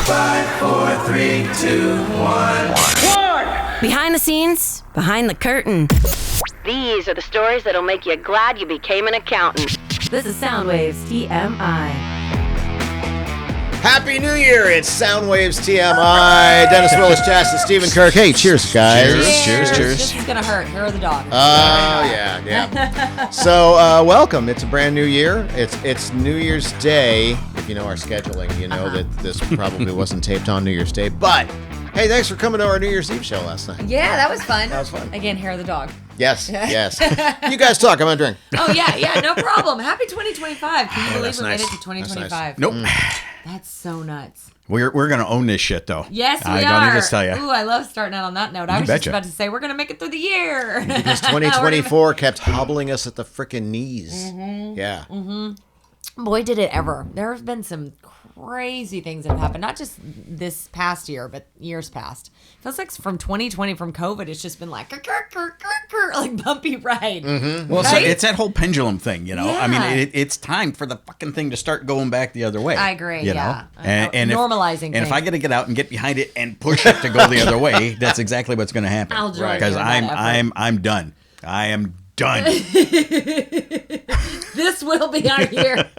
5, 4, 3, 2, 1. Behind the scenes, behind the curtain. These are the stories that'll make you glad you became an accountant. This is Soundwaves TMI. Happy New Year! It's Soundwaves TMI. Dennis, Willis, Chasta, and Steven Kirk. Hey, cheers, guys. Cheers. This is gonna hurt. Here are the dogs. Oh, yeah. So, welcome. It's a brand new year. It's New Year's Day. If you know our scheduling, you know that this probably wasn't taped on New Year's Day. But, hey, thanks for coming to our New Year's Eve show last night. Yeah, that was fun. That was fun. Again, hair of the dog. Yes. You guys talk. I'm going to drink. Oh, yeah, no problem. Happy 2025. Can you believe we made it to 2025? Nice. Nope. That's so nuts. We're gonna own this shit though. Yes, we I are. don't need to tell you. Ooh, I love starting out on that note. I was just about to say we're gonna make it through the year Because 2024 kept hobbling us at the freaking knees. Mm-hmm. Yeah. Mm-hmm. Boy, did it ever. There have been some crazy things that have happened, not just this past year, but years past. It feels like from 2020, from COVID, it's just been like bumpy ride. Mm-hmm. Well, right? so it's that whole pendulum thing, you know. Yeah. I mean, it's time for the fucking thing to start going back the other way. I agree. You yeah, know? And normalizing. If I got to get out and get behind it and push it to go the other way, that's exactly what's going to happen. I'll join because you in that effort. I'm done. I am done. This will be our year.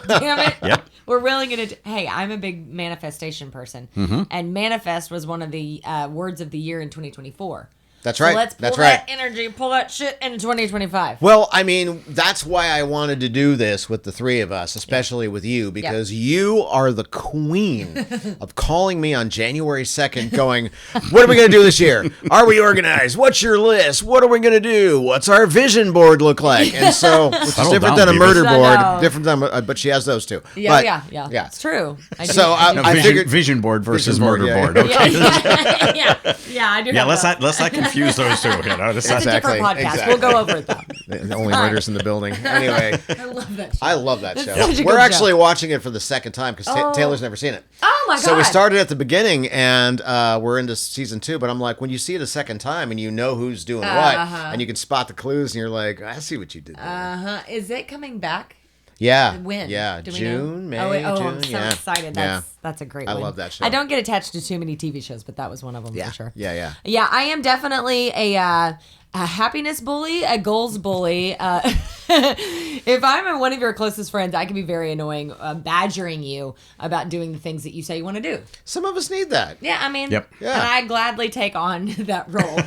Damn it. Yep. We're really going to... Hey, I'm a big manifestation person. Mm-hmm. And manifest was one of the words of the year in 2024. That's right. So let's pull that energy, pull that shit into 2025. Well, I mean, that's why I wanted to do this with the three of us, especially with you, because you are the queen of calling me on January 2nd going, what are we going to do this year? Are we organized? What's your list? What are we going to do? What's our vision board look like? And so, which is different than a murder board, different than, but she has those too. Yeah. It's true. I figured vision board versus murder board. Okay. I do. Yeah, let's not confuse those two. You know, it's a different podcast. We'll go over it though. The only murders in the building. Anyway, I love that show. We're actually watching it for the second time because Taylor's never seen it. Oh my god! So we started at the beginning and we're into season 2. But I'm like, when you see it a second time and you know who's doing what, and you can spot the clues, and you're like, I see what you did there. Is it coming back? Yeah. When? Yeah. June, May, June. I'm so excited. That's a great one. I love that show. I don't get attached to too many TV shows, but that was one of them for sure. Yeah. Yeah, I am definitely a happiness bully, a goals bully. If I'm one of your closest friends, I can be very annoying, badgering you about doing the things that you say you want to do. Some of us need that. Yeah, I mean, Yep. And I gladly take on that role.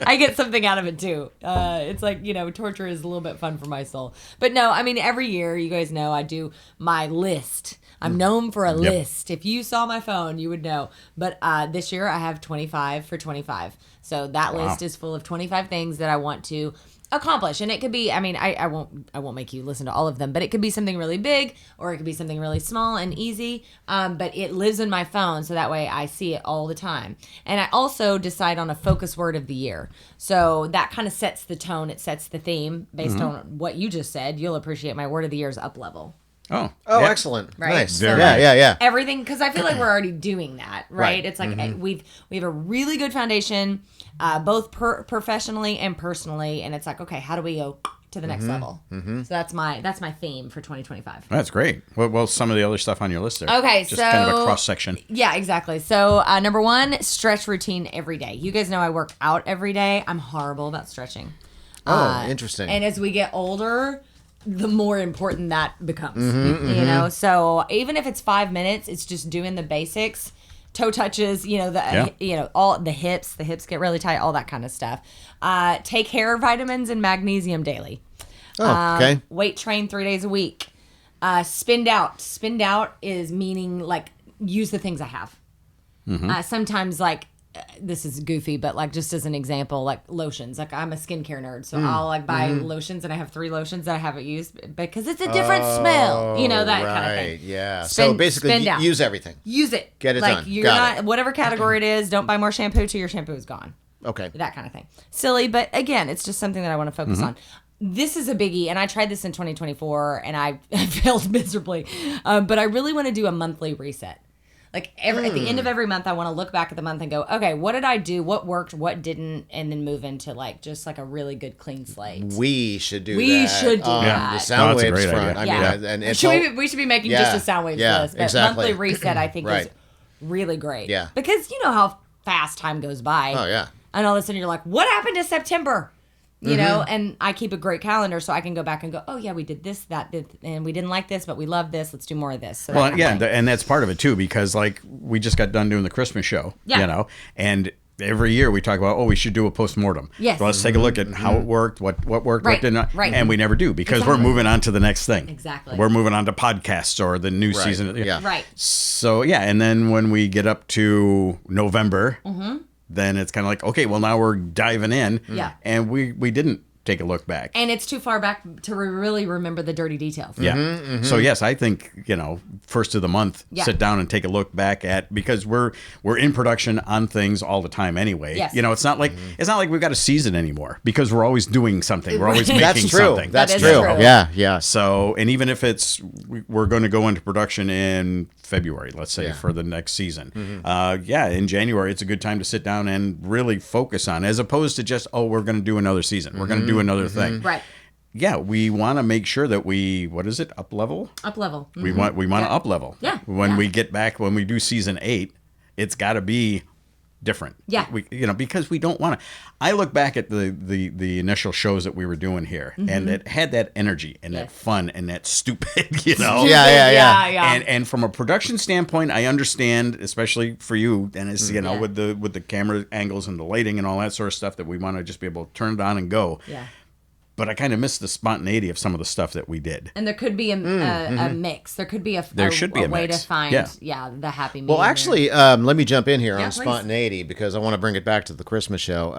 I get something out of it too. It's like, torture is a little bit fun for my soul. But no, I mean, every year, you guys know I do my list. I'm known for a list. If you saw my phone, you would know. But this year I have 25 for 25. So that list is full of 25 things that I want to accomplish. And it could be, I mean, I won't make you listen to all of them, but it could be something really big or it could be something really small and easy. But it lives in my phone, so that way I see it all the time. And I also decide on a focus word of the year. So that kind of sets the tone. It sets the theme based on what you just said. You'll appreciate my word of the year's up level. Oh, excellent. Right. Nice. So Yeah. Everything, because I feel like we're already doing that, right? It's like we have a really good foundation, both professionally and personally, and it's like, okay, how do we go to the next level? So that's my theme for 2025. That's great. Well, some of the other stuff on your list there. Okay, just kind of a cross section. Yeah, exactly. So number 1, stretch routine every day. You guys know I work out every day. I'm horrible about stretching. Interesting. And as we get older, the more important that becomes, So even if it's 5 minutes, it's just doing the basics, toe touches, all the hips get really tight, all that kind of stuff. Take hair vitamins and magnesium daily. Okay. Weight train 3 days a week. Spend out. Spend out is meaning like use the things I have. Sometimes like, this is goofy, but like just as an example, like lotions. Like I'm a skincare nerd, so I'll like buy lotions, and I have 3 lotions that I haven't used because it's a different smell. That kind of thing. Yeah. So basically, use everything. Use it. Get it like, done. You're not whatever category it is. Don't buy more shampoo till your shampoo is gone. Okay. That kind of thing. Silly, but again, it's just something that I want to focus on. This is a biggie, and I tried this in 2024, and I failed miserably. But I really want to do a monthly reset. Like at the end of every month, I want to look back at the month and go, okay, what did I do? What worked? What didn't? And then move into like just like a really good clean slate. We should do that. We should do on that. the that's a Soundwaves great front. idea. I mean, and it's we should be making just a Soundwaves list. But exactly. monthly reset, I think, Right. is really great. Yeah. Because you know how fast time goes by. Oh, yeah. And all of a sudden you're like, what happened to September? You know, and I keep a great calendar so I can go back and go, oh, yeah, we did this, that, and we didn't like this, but we love this. Let's do more of this. So Well, yeah, and that's part of it too, because like we just got done doing the Christmas show, Yeah. you know, and every year we talk about, we should do a postmortem. Yes. So let's take a look at how it worked, what worked, Right, what didn't, right. and we never do because we're moving on to the next thing. Exactly. We're moving on to podcasts or the new season. Yeah. Right. So yeah, and then when we get up to November, then it's kind of like, okay, well now we're diving in. Yeah. And we didn't take a look back. And it's too far back to really remember the dirty details. Yeah. So yes, I think, first of the month, sit down and take a look back at, because we're in production on things all the time anyway. Yes. It's not like we've got a season anymore because we're always doing something. We're always making That's true. something. That's That is true. true. Yeah. So, and even if we're going to go into production in February, let's say, Yeah. for the next season. In January, it's a good time to sit down and really focus on, as opposed to just, we're going to do another season. We're going to do another thing. Right. Yeah, we want to make sure that we, up level? Up level. We want to up level. Yeah. When we get back, when we do season 8, it's got to be different. Yeah. Because we don't want to. I look back at the initial shows that we were doing here, and it had that energy and that fun and that stupid, Yeah. And from a production standpoint, I understand, especially for you, Dennis, with the camera angles and the lighting and all that sort of stuff, that we want to just be able to turn it on and go. Yeah. But I kind of miss the spontaneity of some of the stuff that we did. And there could be a mix. There could be a way mix. to find the happy medium. Well, actually, let me jump in here Yeah, on please. spontaneity, because I want to bring it back to the Christmas show.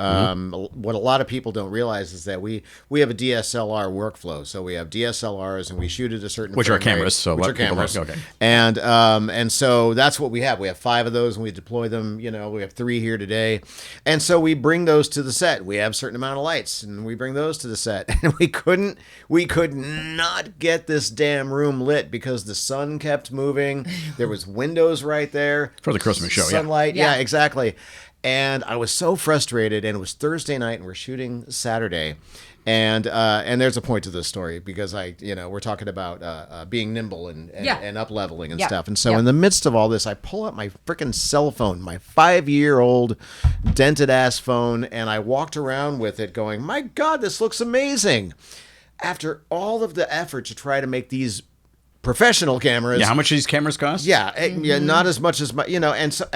What a lot of people don't realize is that we have a DSLR workflow. So we have DSLRs and we shoot at a certain Which are frame rate, cameras, so which let are people know. cameras. Okay. And so that's what we have. We have 5 of those and we deploy them. We have 3 here today, and so we bring those to the set. We have a certain amount of lights and we bring those to the set, and we could not get this damn room lit because the sun kept moving. There was windows right there For the Christmas show, sunlight. Yeah. Yeah, exactly. And I was so frustrated, and it was Thursday night, and we're shooting Saturday. And there's a point to this story, because we're talking about being nimble and up leveling and stuff. And so in the midst of all this, I pull out my freaking cell phone, my 5-year-old dented ass phone, and I walked around with it going, my God, this looks amazing. After all of the effort to try to make these professional cameras. Yeah, how much these cameras cost? Yeah, not as much as my, and so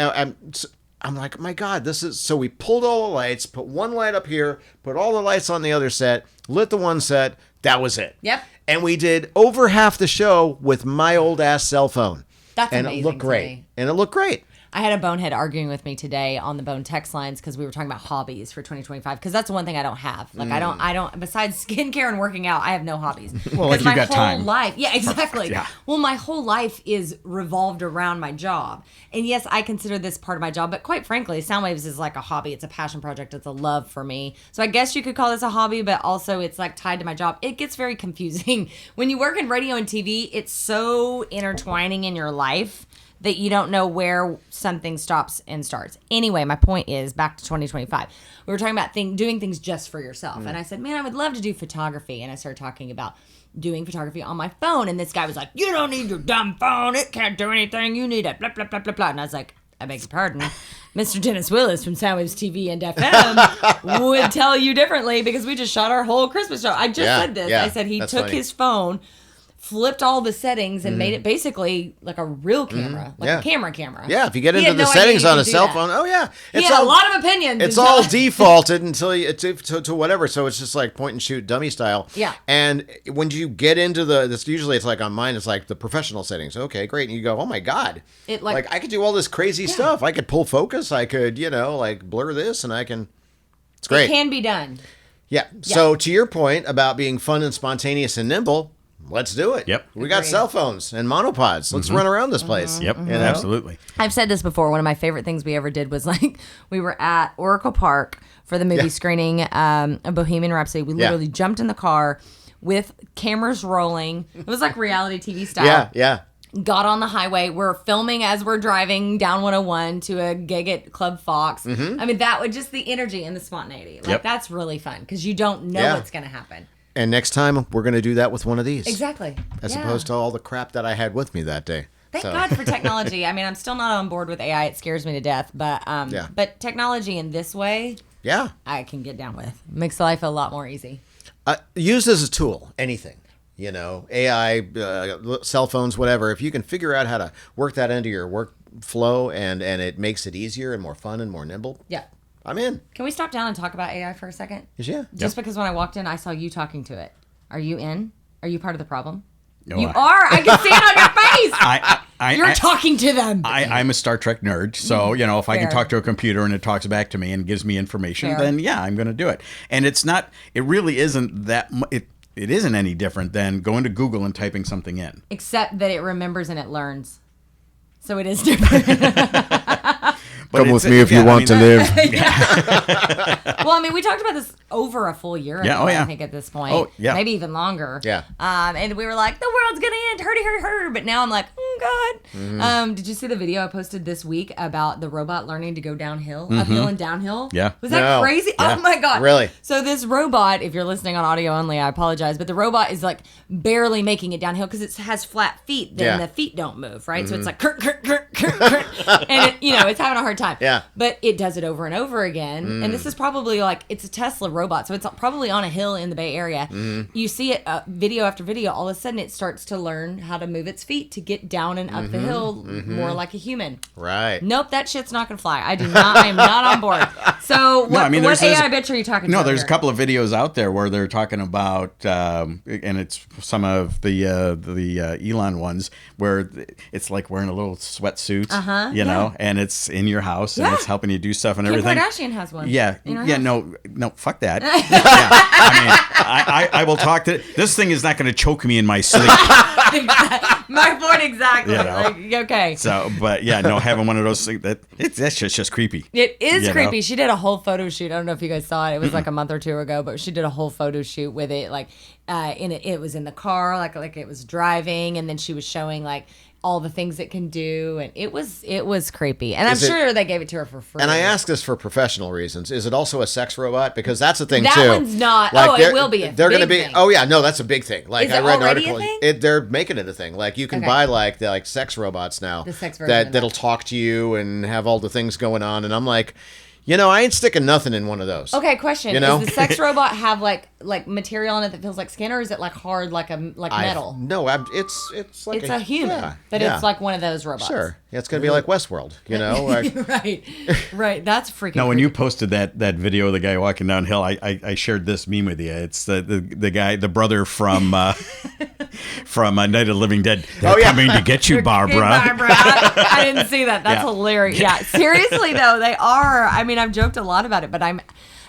I'm like, my God, this is, so we pulled all the lights, put one light up here, put all the lights on the other set, lit the one set, that was it. Yep. And we did over half the show with my old ass cell phone. That's and amazing it looked to great. me. And it looked great. I had a bonehead arguing with me today on the Bone text lines because we were talking about hobbies for 2025, because that's the one thing I don't have. Like I don't besides skincare and working out, I have no hobbies. Well, like my you've got whole time. life, yeah, exactly. Yeah. Well, my whole life is revolved around my job, and yes, I consider this part of my job. But quite frankly, Soundwaves is like a hobby. It's a passion project. It's a love for me. So I guess you could call this a hobby, but also it's like tied to my job. It gets very confusing when you work in radio and TV. It's so intertwining in your life that you don't know where something stops and starts. Anyway, my point is, back to 2025. We were talking about doing things just for yourself. And I said, man, I would love to do photography. And I started talking about doing photography on my phone. And this guy was like, you don't need your dumb phone. It can't do anything. You need it, blah, blah, blah, blah, blah. And I was like, I beg your pardon. Mr. Dennis Willis from Soundwaves TV and FM would tell you differently, because we just shot our whole Christmas show. I just said this. Yeah, I said he that's took funny. his phone, flipped all the settings, and made it basically like a real camera, like a camera. Yeah, if you get He into had the no idea settings you on could a do cell that. phone, oh yeah. He had a lot of opinions. It's until- all defaulted until you to whatever, so it's just like point and shoot dummy style. Yeah. And when you get into usually it's like on mine, it's like the professional settings. Okay, great. And you go, oh my God. It, like I could do all this crazy stuff. I could pull focus. I could, like blur this, and I can. It's great. It can be done. Yeah. So to your point about being fun and spontaneous and nimble, let's do it. Yep. We got Agreed. cell phones and monopods. Let's run around this place. Yep, You know? absolutely. I've said this before. One of my favorite things we ever did was like we were at Oracle Park for the movie screening of Bohemian Rhapsody. We literally jumped in the car with cameras rolling. It was like reality TV style. Yeah. got on the highway. We're filming as we're driving down 101 to a gig at Club Fox. I mean, that would just the energy and the spontaneity. Like, that's really fun because you don't know what's going to happen. And next time, we're going to do that with one of these. Exactly. As opposed to all the crap that I had with me that day. Thank God for technology. I mean, I'm still not on board with AI. It scares me to death. But technology in this way, I can get down with. Makes life a lot more easy. Used as a tool, anything. You know, AI, cell phones, whatever. If you can figure out how to work that into your workflow and it makes it easier and more fun and more nimble. Yeah. I'm in. Can we stop down and talk about AI for a second? Yeah. Just because when I walked in, I saw you talking to it. Are you in? Are you part of the problem? No, you are. I can see it on your face. You're talking to them. I'm a Star Trek nerd, so you know if I can talk to a computer and it talks back to me and gives me information, then I'm going to do it. And it's not. It really isn't that. It isn't any different than going to Google and typing something in. Except that it remembers and it learns. So it is different. Come with me if you want to live. Well, I mean, we talked about this over a full year ago, I think, at this point. Oh, yeah. Maybe even longer. Yeah. And we were like, the world's going to end. Hurry, hurry, hurry. But now I'm like, oh, God. Did you see the video I posted this week about the robot learning to go downhill, uphill and downhill? Yeah. Was that crazy? Yeah. Oh, my God. Really? So this robot, if you're listening on audio only, I apologize, but the robot is like barely making it downhill because it has flat feet. Then the feet don't move, right? So it's like, and it's having a hard time. Yeah. But it does it over and over again. And this is probably like, it's a Tesla robot. So it's probably on a hill in the Bay Area. You see it video after video. All of a sudden it starts to learn how to move its feet to get down and up the hill more like a human. Right. Nope, that shit's not going to fly. I am not on board. So what AI bitch are you talking about? No, there's a couple of videos out there where they're talking about, and it's some of the Elon ones where it's like wearing a little sweatsuit, you know, and it's in your house and it's helping you do stuff and everything. Kim Kardashian has one. Yeah, house. no, fuck that. I mean, I will talk to this thing is not going to choke me in my sleep. My point exactly. You know? Like, okay. So, but having one of those things that's just creepy. It is creepy. Know? She did a whole photo shoot. I don't know if you guys saw it. It was like a month or two ago, but she did a whole photo shoot with it. Like, it was in the car, like it was driving, and then she was showing like all the things it can do, and it was creepy. And I'm sure they gave it to her for free. And I ask this for professional reasons. Is it also a sex robot? Because that's a thing that too. That one's not. Like, it will be. They're going to be. Thing. Oh yeah, no, that's a big thing. Like is I read an already article. A thing? They're making it a thing. Like you can buy like sex robots now. The sex version that'll talk to you and have all the things going on. And I'm like, I ain't sticking nothing in one of those. Okay, question. Does the sex robot have like material in it that feels like skin, or is it like hard like metal? No, it's like a human, but it's like one of those robots. Sure. Yeah, it's going to be like Westworld, Like, right. That's freaking Now, when creepy. you posted that video of the guy walking downhill, I shared this meme with you. It's the guy, the brother from Night of the Living Dead. They're coming to get you, Barbara. Barbara. I didn't see that. That's hilarious. Yeah, seriously though, they are. I mean, I've joked a lot about it, but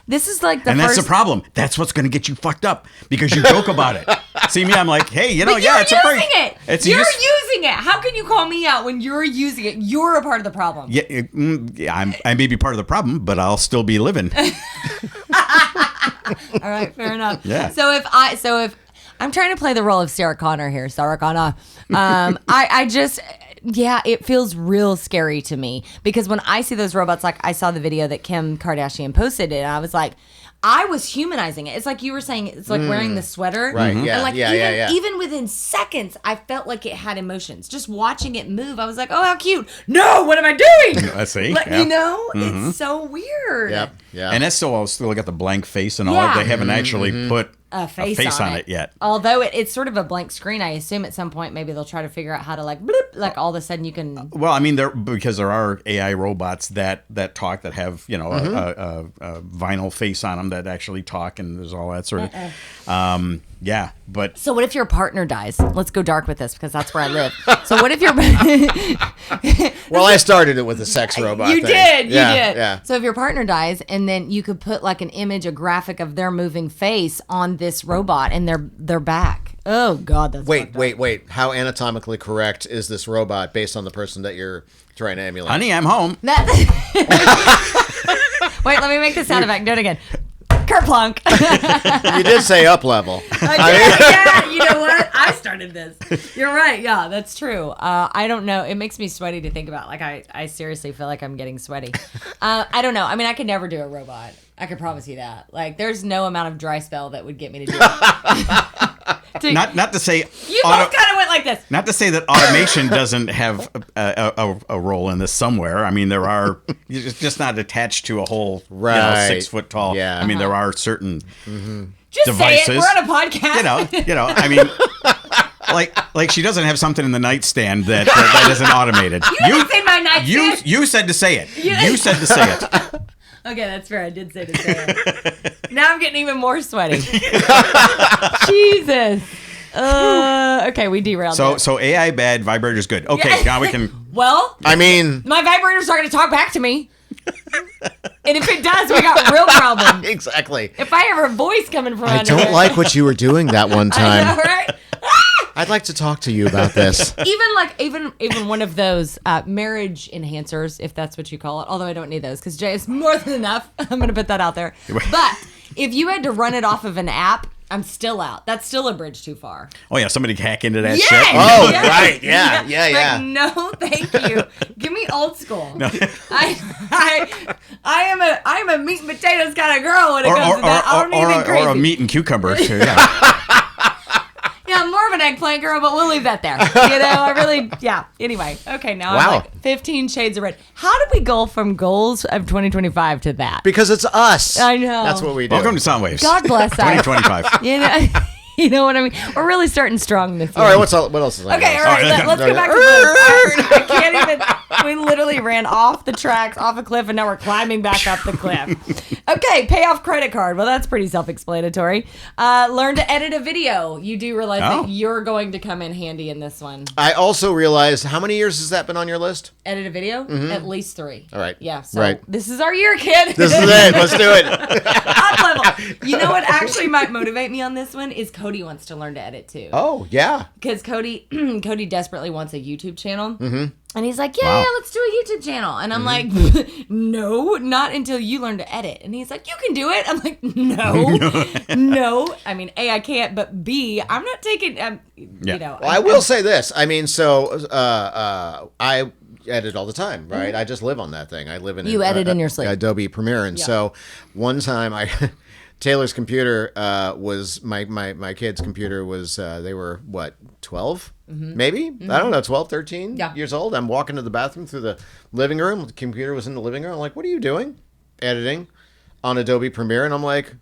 this is like the and first... that's the problem. That's what's going to get you fucked up because you joke about it. See me? I'm like, hey, but it's a break. You're using it. How can you call me out when you're using it? You're a part of the problem. Yeah, I may be part of the problem, but I'll still be living. All right, fair enough. Yeah. So if I'm trying to play the role of Sarah Connor here, it feels real scary to me because when I see those robots, like I saw the video that Kim Kardashian posted and I was like, I was humanizing it. It's like you were saying, it's like wearing the sweater. Right, yeah, and even within seconds, I felt like it had emotions. Just watching it move, I was like, oh, how cute. No, what am I doing? I see. It's so weird. Yep, yeah. And that's still got the blank face and all that. They haven't actually put a face on it yet. Although it's sort of a blank screen, I assume at some point maybe they'll try to figure out how to like bloop, like all of a sudden you can. Well, I mean, because there are AI robots that talk that have a vinyl face on them that actually talk and there's all that sort of. Yeah, but so what if your partner dies? Let's go dark with this because that's where I live. So what if your well, I started it with a sex robot. You did. Yeah. So if your partner dies, and then you could put like an image, a graphic of their moving face on this robot and their back. Oh God, that's wait. How anatomically correct is this robot based on the person that you're trying to emulate? Honey, I'm home. Wait, let me make the sound effect. Do it again. Kerplunk. You did say up level. Yeah, you know what? I started this. You're right. Yeah, that's true. I don't know. It makes me sweaty to think about. Like, I seriously feel like I'm getting sweaty. I don't know. I mean, I could never do a robot. I could promise you that. Like, there's no amount of dry spell that would get me to do it. Not to say you both kind of went like this. Not to say that automation doesn't have a role in this somewhere. I mean, there are. It's just not attached to a whole 6 foot tall. Yeah. I mean, there are certain Just devices. say it. We're on a podcast. You know. I mean, like she doesn't have something in the nightstand that isn't automated. You didn't say my nightstand. You said to say it. You said to say it. Okay, that's fair. I did say to say it. Now I'm getting even more sweaty. Jesus. Okay, we derailed. So AI bad, vibrators good. Okay, now we can. Well, I mean, my vibrator's not going to talk back to me. And if it does, we got real problems. exactly. If I hear a voice coming from I under don't it. like what you were doing that one time. I know, right? I'd like to talk to you about this. Even one of those marriage enhancers, if that's what you call it. Although I don't need those because Jay is more than enough. I'm going to put that out there. But if you had to run it off of an app, I'm still out. That's still a bridge too far. Oh yeah, somebody can hack into that Yes! shit. Oh, Yes! right. Yeah. Like, no, thank you. Give me old school. No. I am a meat and potatoes kind of girl when it comes to that. I don't need anything crazy. Or a meat and cucumber. Too, yeah. Yeah, I'm more of an eggplant girl, but we'll leave that there. You know, I really, yeah. Anyway, okay, now I'm like 15 shades of red. How did we go from goals of 2025 to that? Because it's us. I know. That's what we do. Welcome to Soundwaves. God bless us. 2025. You know what I mean? We're really starting strong this year. All right, what else is on Okay, yours? all right, let's go back to this. I can't even. We literally ran off the tracks, off a cliff, and now we're climbing back up the cliff. Okay, pay off credit card. Well, that's pretty self-explanatory. Learn to edit a video. You do realize that you're going to come in handy in this one. I also realized, how many years has that been on your list? Edit a video? At least 3. All right. Yeah, so Right. this is our year, kid. This is it. Let's do it. Up level. You know what actually might motivate me on this one is Cody wants to learn to edit too. Oh, yeah. Because Cody desperately wants a YouTube channel. Mm-hmm. And he's like, yeah, let's do a YouTube channel. And I'm like, no, not until you learn to edit. And he's like, you can do it. I'm like, no. I mean, A, I can't, but B, I'm not taking, you know. Well, I will say this. I mean, so I edit all the time, right? I just live on that thing. I live in You edit in your sleep. Adobe Premiere. And so one time Taylor's computer was my kid's computer was they were what 12 maybe I don't know 12 13 years old. I'm walking to the bathroom through the living room. The computer was in the living room. I'm like, what are you doing? Editing on Adobe Premiere. And I'm like,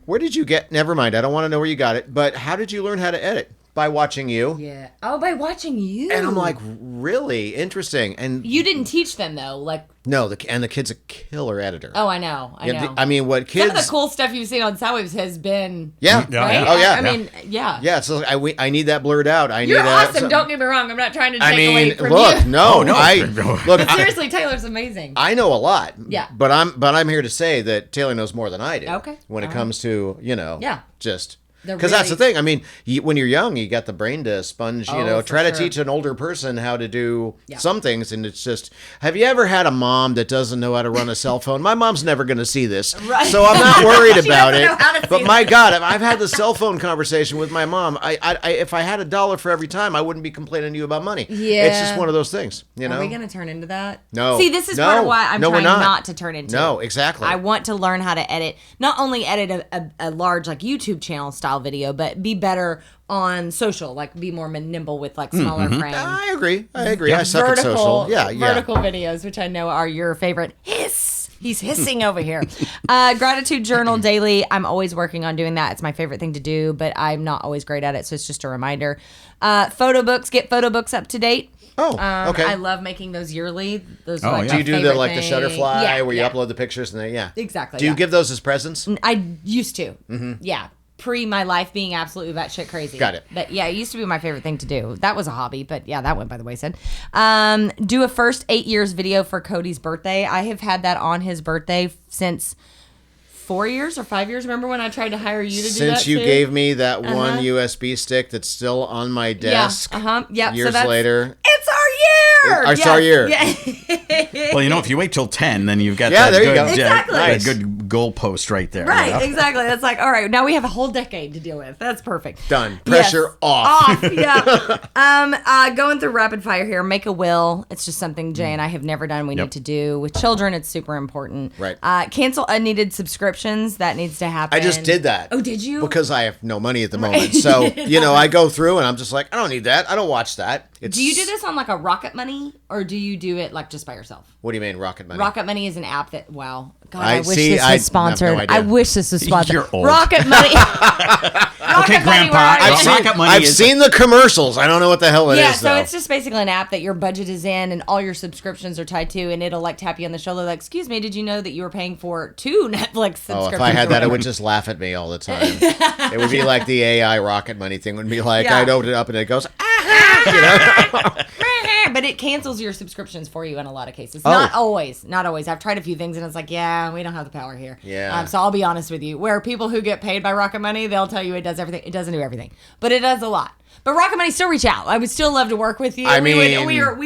where did you get? Never mind. I don't want to know where you got it. But how did you learn how to edit? By watching you. Yeah. Oh, by watching you. And I'm like, really interesting. And you didn't teach them though, like. No, the kid's a killer editor. Oh, I know. I know. I mean, what kids? Some of the cool stuff you've seen on Soundwaves has been. Yeah. Right? Oh yeah. I mean, yeah. Yeah. So I need that blurred out. You're awesome. Don't get me wrong. I'm not trying to take away from look, you. no, look. Seriously, Taylor's amazing. I know a lot. Yeah. But I'm here to say that Taylor knows more than I do. Okay. When it comes to just. Because that's the thing. I mean, when you're young, you got the brain to sponge, try to teach an older person how to do some things. And it's just, have you ever had a mom that doesn't know how to run a cell phone? My mom's never going to see this. Right. So I'm not worried about it. But my this. God, I've had the cell phone conversation with my mom. If I had $1 for every time, I wouldn't be complaining to you about money. Yeah. It's just one of those things, Are we going to turn into that? No. See, this is part of why I'm we're trying not to turn into No, it. exactly. I want to learn how to edit, not only edit a large like YouTube channel style video, but be better on social, like be more nimble with like smaller frames. I agree. I suck at social. Vertical videos, which I know are your favorite. Hiss. He's hissing over here. Gratitude journal daily. I'm always working on doing that. It's my favorite thing to do, but I'm not always great at it, so it's just a reminder. Photo books. Get photo books up to date. Oh, okay. I love making those yearly. Those Oh, are yeah. Do you do the favorite the thing. Shutterfly where you upload the pictures and Exactly. Do you give those as presents? I used to. Yeah. Pre my life being absolutely batshit crazy. Got it. But yeah, it used to be my favorite thing to do. That was a hobby, but yeah, that went by the wayside. Do a first 8 years video for Cody's birthday. I have had that on his birthday since 4 years or 5 years. Remember when I tried to hire you to do that? Since you too? gave me that one USB stick that's still on my desk. Yeah. Years so later. It's our year. Our star year. Yeah. Well, if you wait till 10, then you've got Yeah, that there you good, go. Exactly. that good goalpost right there. Right, you know? exactly. That's like, all right, now we have a whole decade to deal with. That's perfect. Done. Pressure off. Yeah. Going through rapid fire here. Make a will. It's just something Jay and I have never done. We need to do with children. It's super important. Right. Cancel unneeded subscriptions. That needs to happen. I just did that. Oh, did you? Because I have no money at the moment. So, I go through and I'm just like, I don't need that. I don't watch that. Do you do this on like a Rocket Money, or do you do it like just by yourself? What do you mean, Rocket Money? Rocket Money is an app that, wow. God, I I wish see, this I was sponsored. have no idea. I wish this was sponsored. You're old. Rocket Money. Okay, Rocket Money, Grandpa. where are you? I've seen the commercials. I don't know what the hell it is. Yeah, so though. it's just basically an app that your budget is in and all your subscriptions are tied to, and it'll like tap you on the shoulder like, excuse me, did you know that you were paying for 2 Netflix subscriptions? Oh, if I had or that, it whatever? would just laugh at me all the time. It would be like the AI Rocket Money thing. It would be like, Yeah. I'd open it up and it goes, But it cancels your subscriptions for you in a lot of cases. Oh. Not always. Not always. I've tried a few things and it's like, yeah, we don't have the power here. Yeah. So I'll be honest with you. Where people who get paid by Rocket Money, they'll tell you it does everything. It doesn't do everything. But it does a lot. But Rocket Money, still reach out. I would still love to work with you. I we mean,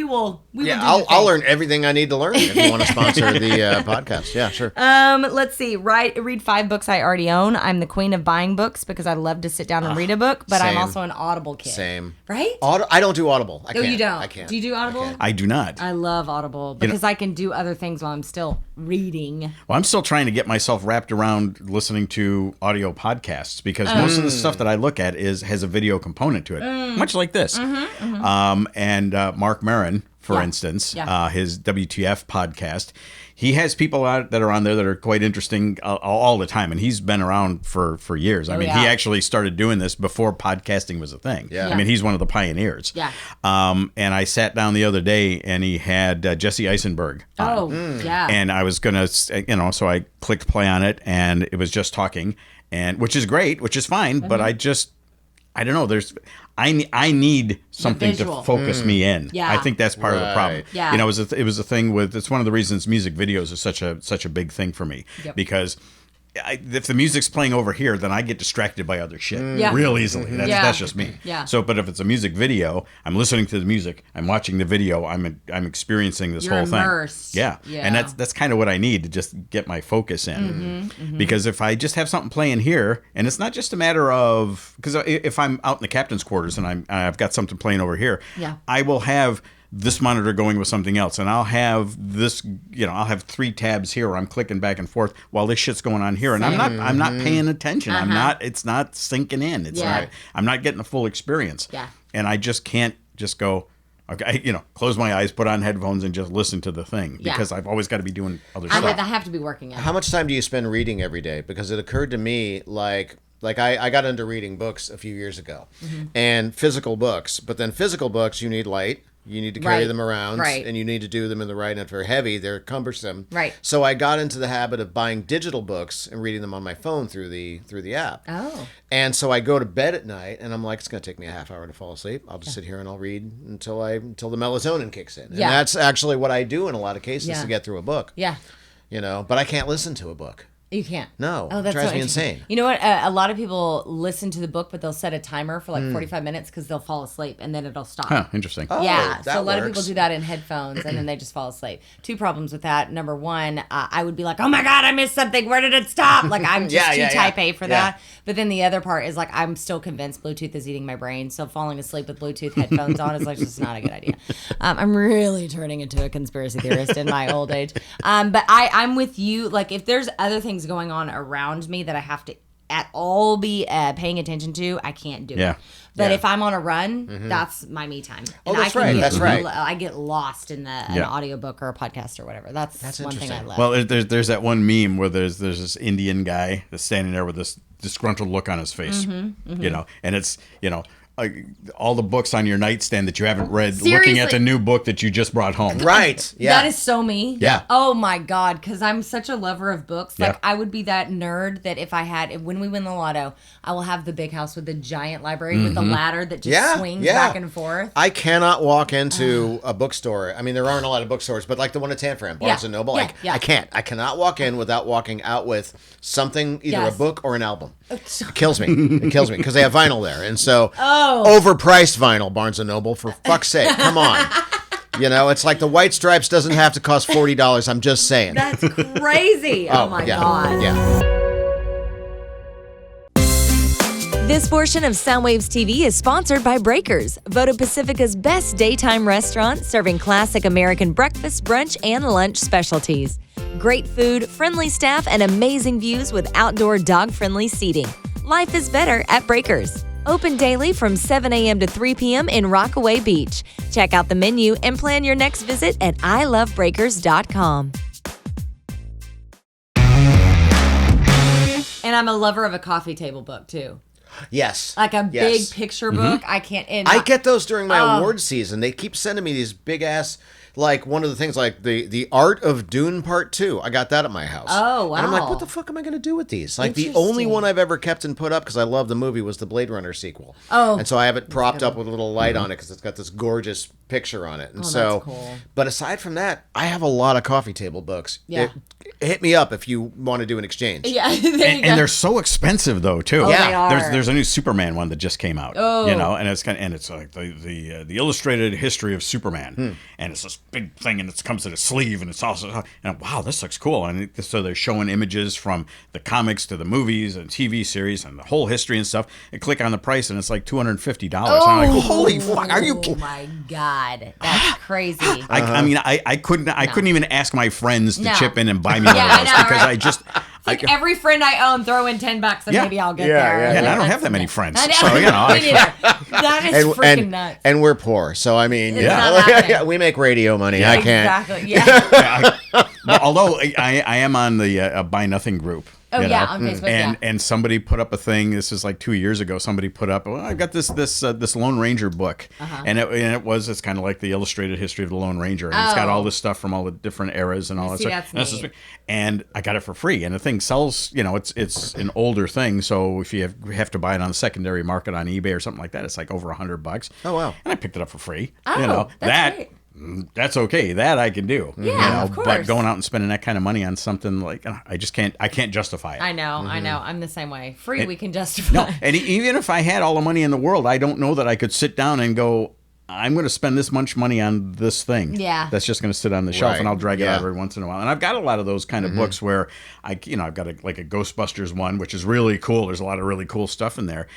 will do yeah, the I'll thing. learn everything I need to learn if you want to sponsor the podcast. Yeah, sure. Let's see. Read 5 books I already own. I'm the queen of buying books because I love to sit down and read a book, but I'm same. also an Audible kid. Same. Right? I don't do Audible. I No, can't. you don't. I can't. Do you do Audible? I can't. I do not. I love Audible because I can do other things while I'm still reading. Well, I'm still trying to get myself wrapped around listening to audio podcasts because most of the stuff that I look at has a video component to it, much like this. And Mark Maron, for instance, his WTF podcast, he has people out that are on there that are quite interesting all the time, and he's been around for years. I mean, he actually started doing this before podcasting was a thing. Yeah. I mean, he's one of the pioneers. Yeah. And I sat down the other day, and he had Jesse Eisenberg on. Oh, yeah. And I was gonna, so I clicked play on it, and it was just talking, and which is great, which is fine, but I don't know. I need something to visual. focus me in. Yeah. I think that's part of the problem. Right. Yeah. You know, it was a thing with. It's one of the reasons music videos is such a big thing for me because. If the music's playing over here, then I get distracted by other shit real easily. That's just me. Yeah. So, but if it's a music video, I'm listening to the music, I'm watching the video, I'm experiencing this You're whole thing. immersed. Yeah. Yeah. And that's kind of what I need to just get my focus in. Because if I just have something playing here, and it's not just a matter of because if I'm out in the captain's quarters and I've got something playing over here, I will have this monitor going with something else, and I'll have this, I'll have 3 tabs here where I'm clicking back and forth while this shit's going on here, and I'm not paying attention. It's not sinking in. I'm not getting the full experience. Yeah. And I just can't just go, okay, close my eyes, put on headphones, and just listen to the thing because I've always got to be doing other stuff. I have to be working out. How much time do you spend reading every day? Because it occurred to me like I got into reading books a few years ago, and physical books. But then physical books, you need light. You need to carry them around, and you need to do them in the right. And if they're heavy, they're cumbersome. Right. So I got into the habit of buying digital books and reading them on my phone through the app. Oh. And so I go to bed at night, and I'm like, it's going to take me a half hour to fall asleep. I'll just sit here and I'll read until the melatonin kicks in. And that's actually what I do in a lot of cases to get through a book. Yeah. But I can't listen to a book. You can't. No. Oh, It that's drives so me interesting. insane. You know what? A lot of people listen to the book, but they'll set a timer for like 45 minutes because they'll fall asleep and then it'll stop. Huh, interesting. Oh, Yeah, that so a lot of people works. do that in headphones and then they just fall asleep. 2 problems with that. Number 1, I would be like, oh my God, I missed something. Where did it stop? Like I'm just too type A for that. But then the other part is like, I'm still convinced Bluetooth is eating my brain. So falling asleep with Bluetooth headphones on is like just not a good idea. I'm really turning into a conspiracy theorist in my old age. But I'm with you. Like if there's other things going on around me that I have to at all be paying attention to, I can't do it. But if I'm on a run, that's my me time. Oh, And that's I can right. get That's right. I get lost in an audiobook or a podcast or whatever. That's one thing I interesting. love. Well, there's that one meme where there's this Indian guy that's standing there with this disgruntled look on his face, and it's all the books on your nightstand that you haven't read, looking Seriously. at the new book that you just brought home. Right. Yeah. That is so me. Yeah. Oh my God, because I'm such a lover of books. Like Yeah. I would be that nerd that if when we win the lotto, I will have the big house with the giant library with the ladder that just swings back and forth. I cannot walk into a bookstore. I mean, there aren't a lot of bookstores, but like the one at Tanforan, Barnes and Noble, I can't. I cannot walk in without walking out with something, either a book or an album. It kills me. It kills me because they have vinyl there, and so overpriced vinyl, Barnes and Noble, for fuck's sake, come on. You know, it's like the White Stripes doesn't have to cost $40. I'm just saying. That's crazy. Oh my God. Yeah. This portion of Soundwaves TV is sponsored by Breakers, voted Pacifica's best daytime restaurant serving classic American breakfast, brunch, and lunch specialties. Great food, friendly staff, and amazing views with outdoor dog-friendly seating. Life is better at Breakers. Open daily from 7 a.m. to 3 p.m. in Rockaway Beach. Check out the menu and plan your next visit at ilovebreakers.com. And I'm a lover of a coffee table book too. Yes. Like a big picture book. I can't. I get those during my award season. They keep sending me these big ass, like one of the things, like the Art of Dune Part 2. I got that at my house. Oh, wow. And I'm like, what the fuck am I going to do with these? Like the only one I've ever kept and put up because I love the movie was the Blade Runner sequel. Oh. And so I have it propped up with a little light on it because it's got this gorgeous picture on it. And so, that's cool. But aside from that, I have a lot of coffee table books. Yeah. Hit me up if you want to do an exchange. Yeah. There you go. And they're so expensive though too. Oh, Yeah. they are. There's a new Superman one that just came out. Oh. You know, and it's like the illustrated history of Superman, and it's this big thing, and it comes in a sleeve, and it's also, and wow, this looks cool. And so they're showing images from the comics to the movies and TV series and the whole history and stuff. And click on the price, and it's like $250. And I'm like, holy fuck, are you? Oh my God, that's crazy. I mean, I couldn't even ask my friends to No. chip in and buy me one Yeah, of those I know, because right? I just. Like every friend I own, throw in $10 and Yeah. maybe I'll get Yeah, there. yeah. Yeah, and I don't That's have that many friends, I know. so you know. Me neither. That is freaking nuts. And we're poor, so I mean, It's you not know, happening. we make radio money. I can't. Exactly. Yeah. Well, although I am on the Buy Nothing group. Oh, you yeah, know? on Facebook, and yeah. and somebody put up a thing. This is like 2 years ago. Somebody put up, well, I got this Lone Ranger book, and it's kind of like the illustrated history of the Lone Ranger, and it's got all this stuff from all the different eras and all that See, stuff. that's And, neat. and I got it for free, and the thing sells. You know, it's an older thing, so if you have to buy it on the secondary market on eBay or something like that, it's like over $100. Oh, wow. And I picked it up for free. Oh, you know that's great. That's okay. That I can do. Yeah, of course. But going out and spending that kind of money on something like I just can't. I can't justify it. I know. I'm the same way. Free, we can justify. No, and even if I had all the money in the world, I don't know that I could sit down and go, I'm going to spend this much money on this thing. Yeah. That's just going to sit on the shelf, Right. and I'll drag it Yeah. out every once in a while. And I've got a lot of those kind of books where I've got a Ghostbusters one, which is really cool. There's a lot of really cool stuff in there.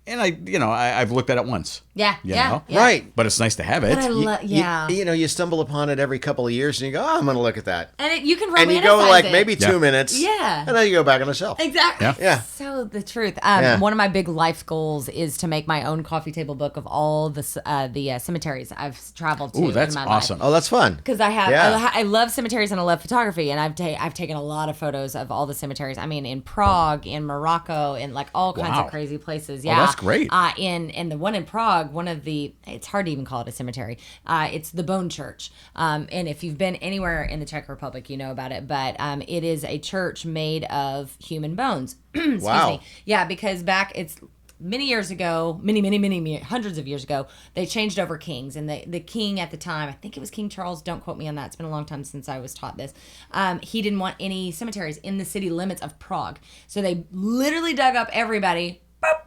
And I've looked at it once. Yeah, You yeah, know? yeah. Right. But it's nice to have it. But You stumble upon it every couple of years and you go, I'm going to look at that. And you can romanticize And you go like it. maybe 2 Yeah. minutes. Yeah. And then you go back on the shelf. Exactly. Yeah. Yeah. So the truth. Yeah. One of my big life goals is to make my own coffee table book of all the cemeteries I've traveled to. Ooh, that's in my awesome. Oh, that's fun. Because I have, Yeah. I love cemeteries and I love photography, and I've taken a lot of photos of all the cemeteries. I mean, in Prague, in Morocco, in like all kinds Wow. of crazy places. Oh, Yeah, that's great. In the one in Prague, it's hard to even call it a cemetery. It's the Bone Church. And if you've been anywhere in the Czech Republic, you know about it. But it is a church made of human bones. Excuse Wow. me. Yeah, because it's many years ago, many, hundreds of years ago, they changed over kings. And the king at the time, I think it was King Charles, don't quote me on that. It's been a long time since I was taught this. He didn't want any cemeteries in the city limits of Prague. So they literally dug up everybody,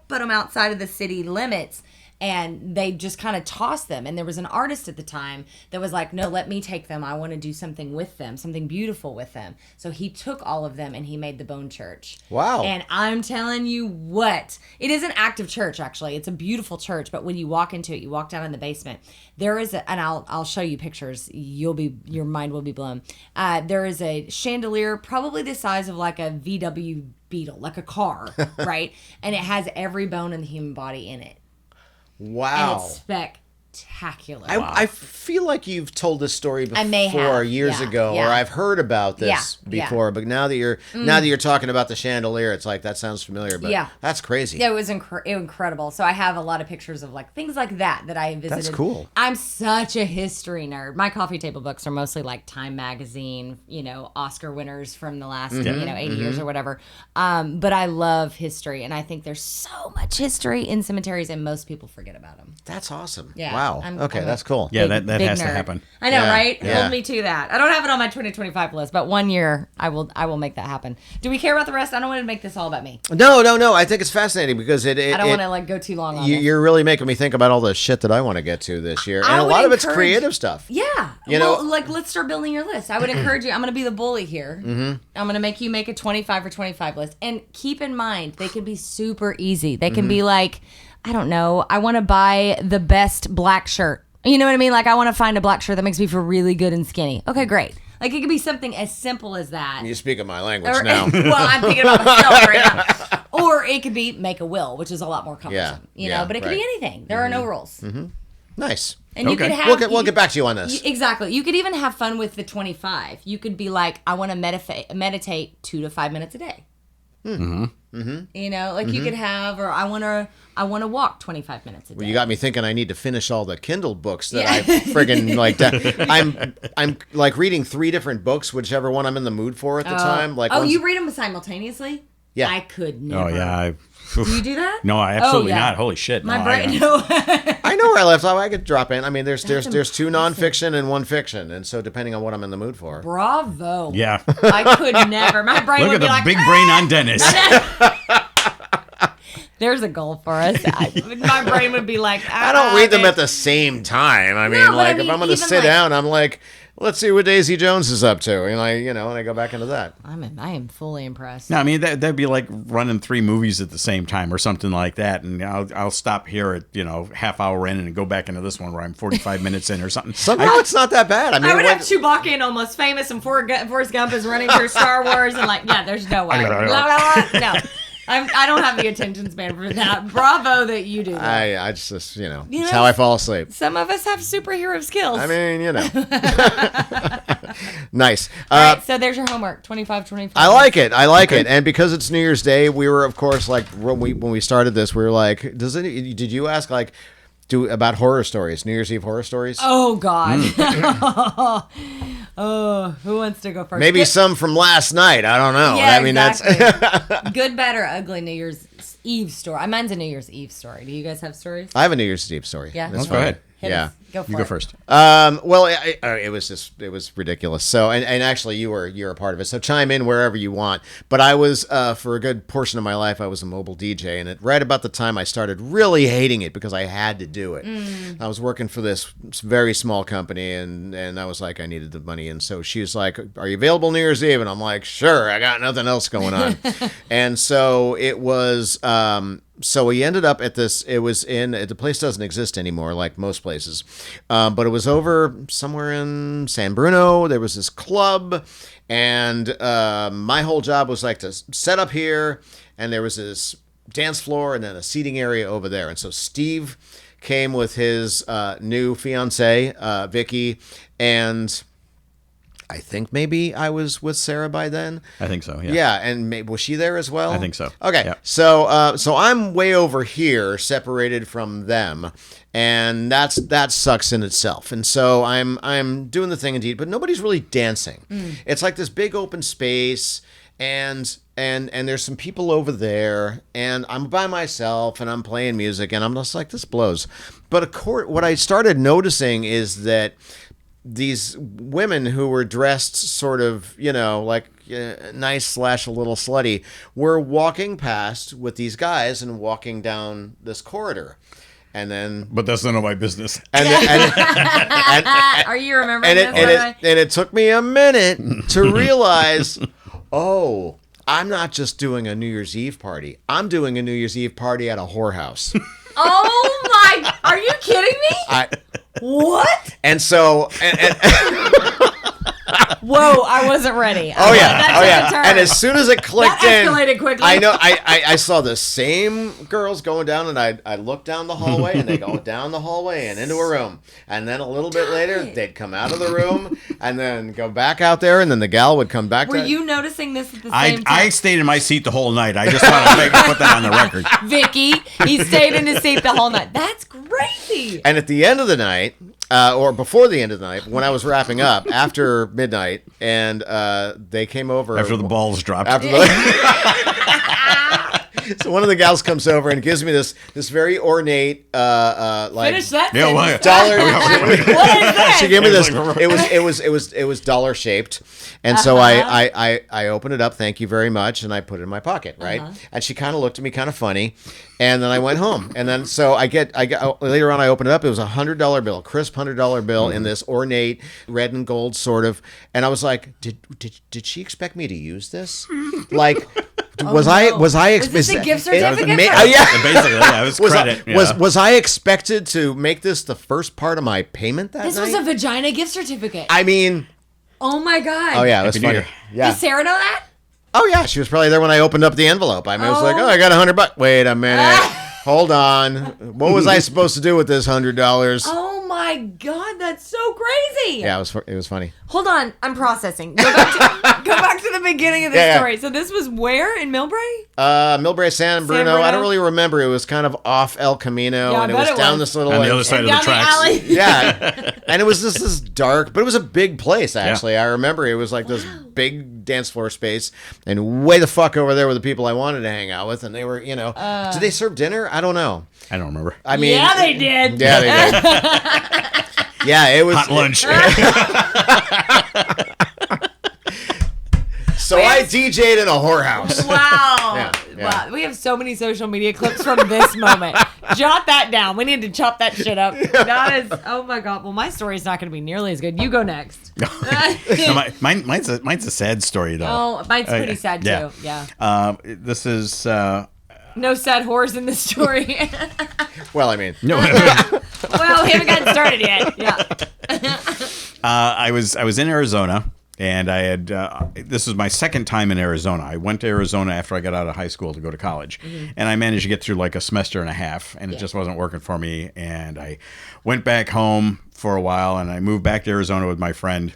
put them outside of the city limits, and they just kind of tossed them. And there was an artist at the time that was like, no, let me take them. I want to do something with them, something beautiful with them. So he took all of them and he made the Bone Church. Wow. And I'm telling you what, it is an active church, actually. It's a beautiful church, but when you walk into it, you walk down in the basement, there is and I'll show you pictures. Your mind will be blown. There is a chandelier, probably the size of like a VW Beetle, like a car, right? And it has every bone in the human body in it. Wow. And it's spectacular. I feel like you've told this story before I may have, years yeah, ago, yeah. or I've heard about this Yeah, before. But now that you're talking about the chandelier, it's like that sounds familiar. But Yeah. that's crazy. Yeah, it was incredible. So I have a lot of pictures of like things like that I visited. That's cool. I'm such a history nerd. My coffee table books are mostly like Time Magazine, Oscar winners from the last 80 years or whatever. But I love history, and I think there's so much history in cemeteries, and most people forget about them. That's awesome. Yeah. Wow. Okay, that's cool. Yeah, big, that big has to nerd. happen. I know, Yeah, right? yeah. Hold me to that. I don't have it on my 2025 list, but one year I will make that happen. Do we care about the rest? I don't want to make this all about me. No. I think it's fascinating because I don't want to like go too long on it. You're really making me think about all the shit that I want to get to this year, and a lot of it's creative stuff. Yeah. You know, like let's start building your list. I would encourage you. I'm going to be the bully here. Mm-hmm. I'm going to make you make a 25 for 25 list. And keep in mind, they can be super easy. They can be like, I don't know, I want to buy the best black shirt. You know what I mean? Like I want to find a black shirt that makes me feel really good and skinny. Okay, great. Like it could be something as simple as that. You speak my language Or- now. well, I'm thinking about myself right now. Or it could be make a will, which is a lot more cumbersome. Yeah, But it could be anything. There are no rules. Nice. And you Okay. could have We'll get back to you on this. Exactly. You could even have fun with the 25. You could be like, I want to meditate 2 to 5 minutes a day. You know, like you could have, or I want to walk 25 minutes a day. Well, you got me thinking I need to finish all the Kindle books that Yeah. I friggin' like. I'm like reading 3 different books, whichever one I'm in the mood for at the time. Like, one's- you read them simultaneously? Yeah. I could never. Oh yeah. Do you do that? No, absolutely yeah. not. Holy shit. My no, brain. I know where I left off. I could drop in. I mean, there's 2 nonfiction and 1 fiction, and so depending on what I'm in the mood for. Bravo. Yeah. I could never. My brain Look would at be the like, big brain on Dennis. there's a goal for us. My brain would be like, I don't read them at the same time. I mean, No, but like I mean, if I'm going to even sit like- down, I'm like, let's see what Daisy Jones is up to, and and I go back into that. I am fully impressed. No, I mean that'd be like running 3 movies at the same time or something like that, and I'll stop here at half hour in and go back into this one where I'm 45 minutes in or something. Somehow it's not that bad. I mean, I would have Chewbacca and Almost Famous and Forrest Gump is running through Star Wars and like, yeah, there's no way. Blah, blah, blah. No. I don't have the attention span for that. Bravo that you do that. I just it's how I fall asleep. Some of us have superhero skills. I mean, nice. All right, so there's your homework, 25. I like it. And because it's New Year's Day, we were, of course, like when we started this, we were like, did you ask like about horror stories, New Year's Eve horror stories? Oh God. Oh, who wants to go first? Maybe some from last night. I don't know. Yeah, I mean, exactly. that's. Good, bad, or ugly New Year's Eve story. Mine's a New Year's Eve story. Do you guys have stories? I have a New Year's Eve story. Yeah. That's Go ahead. Hit Yeah. us. Go for You it. go first. Well, it was ridiculous. So, and actually, you're a part of it. So chime in wherever you want. But I was for a good portion of my life, I was a mobile DJ, and right about the time I started really hating it because I had to do it. I was working for this very small company, and I was like, I needed the money, and so she was like, "Are you available New Year's Eve?" And I'm like, "Sure, I got nothing else going on." And so it was. So we ended up at this. It was the place doesn't exist anymore, like most places, but it was over somewhere in San Bruno. There was this club, and my whole job was like to set up here, and there was this dance floor and then a seating area over there. And so Steve came with his new fiance, Vicky, and I think maybe I was with Sarah by then. I think so. Yeah. Yeah, and was she there as well? I think so. Okay, Yeah. so I'm way over here, separated from them, and that sucks in itself. And so I'm doing the thing indeed, but nobody's really dancing. It's like this big open space, and there's some people over there, and I'm by myself, and I'm playing music, and I'm just like, this blows. But of course, what I started noticing is that these women who were dressed sort of, like nice / a little slutty, were walking past with these guys and walking down this corridor. And then, But that's none of my business. Are you remembering this? by the way? and it took me a minute to realize, oh, I'm not just doing a New Year's Eve party. I'm doing a New Year's Eve party at a whorehouse. Oh my! Are you kidding me? What? And so, Whoa! I wasn't ready. oh yeah, That oh took a yeah. turn. And as soon as it clicked That in, escalated quickly. I know. I saw the same girls going down, and I looked down the hallway, and they go down the hallway and into a room, and then a little bit later they'd come out of the room, and then go back out there, and then the gal would come back. Were you noticing this at the same I time? stayed in my seat the whole night. I just want to put that on the record. Vicky, he stayed in his seat the whole night. That's crazy. And at the end of the night, or before the end of the night, when I was wrapping up after midnight, and they came over After the balls dropped. After the So one of the gals comes over and gives me this very ornate like Finish that. Yeah, well, dollar. What is that? She gave me this. It was dollar shaped, and so I opened it up. Thank you very much, and I put it in my pocket, right? And she kind of looked at me kind of funny, and then I went home, and then so I get later on I opened it up. It was $100 bill, crisp $100 bill in this ornate red and gold sort of, and I was like, did she expect me to use this? Like. Was I Was this a gift certificate? Yeah. Basically, yeah, it was credit. Was I expected to make this the first part of my payment that This night? was a vagina gift certificate. I mean, Oh my god. oh yeah, it was Happy New funny. Year. Yeah. Does Sarah know that? Oh yeah, she was probably there when I opened up the envelope. I mean, I was like, oh, I got $100. Wait a minute. Hold on. What was I supposed to do with this $100? Oh my god, that's so crazy. Yeah, it was funny. Hold on, I'm processing. Go back to the beginning of the Yeah. story. So this was where in Millbrae? Millbrae, San Bruno. Bruno? I don't really remember. It was kind of off El Camino, Yeah, I and it bet was it down was. this little On the other side of the Down the tracks. alley. Yeah, and it was just this dark, but it was a big place. Actually, I remember it was like this big dance floor space, and way the fuck over there were the people I wanted to hang out with, and they were, did they serve dinner? I don't know. I don't remember. I mean, Yeah, they did. Yeah, they did. Yeah, it was Hot lunch. So I DJ'd in a whorehouse. Wow. Yeah. Wow. We have so many social media clips from this moment. Jot that down. We need to chop that shit up. That is, oh my God. Well, my story is not going to be nearly as good. You go next. No, mine's a sad story though. Oh, mine's pretty sad yeah. too. Yeah. This is No sad whores in this story. Well, I mean, no. Well, we haven't gotten started yet. Yeah. I was in Arizona, and I had this was my second time in Arizona. I went to Arizona after I got out of high school to go to college, and I managed to get through like a semester and a half, and it just wasn't working for me. And I went back home for a while, and I moved back to Arizona with my friend,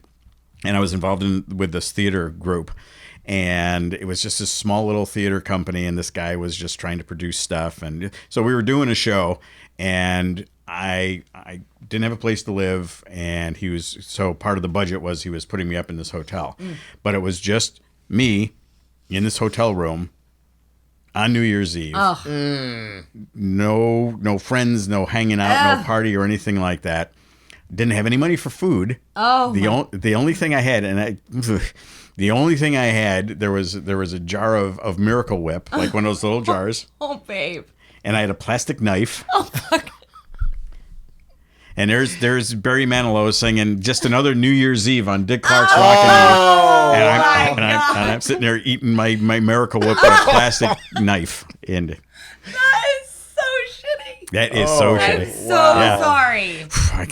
and I was involved with this theater group. And it was just a small little theater company, and this guy was just trying to produce stuff. And so we were doing a show, and I didn't have a place to live, and so part of the budget was he was putting me up in this hotel. But it was just me in this hotel room on New Year's Eve. Oh. No friends, no hanging out, no party or anything like that. Didn't have any money for food. Oh. The only thing I had, the only thing I had, there was a jar of Miracle Whip, like one of those little jars, Oh, babe. and I had a plastic knife. Oh, fuck. And there's Barry Manilow singing "Just Another New Year's Eve" on Dick Clark's Rockin' Eve, and I'm sitting there eating my Miracle Whip with a plastic knife. And That is so shitty. that is so I'm shitty. so Yeah. sorry.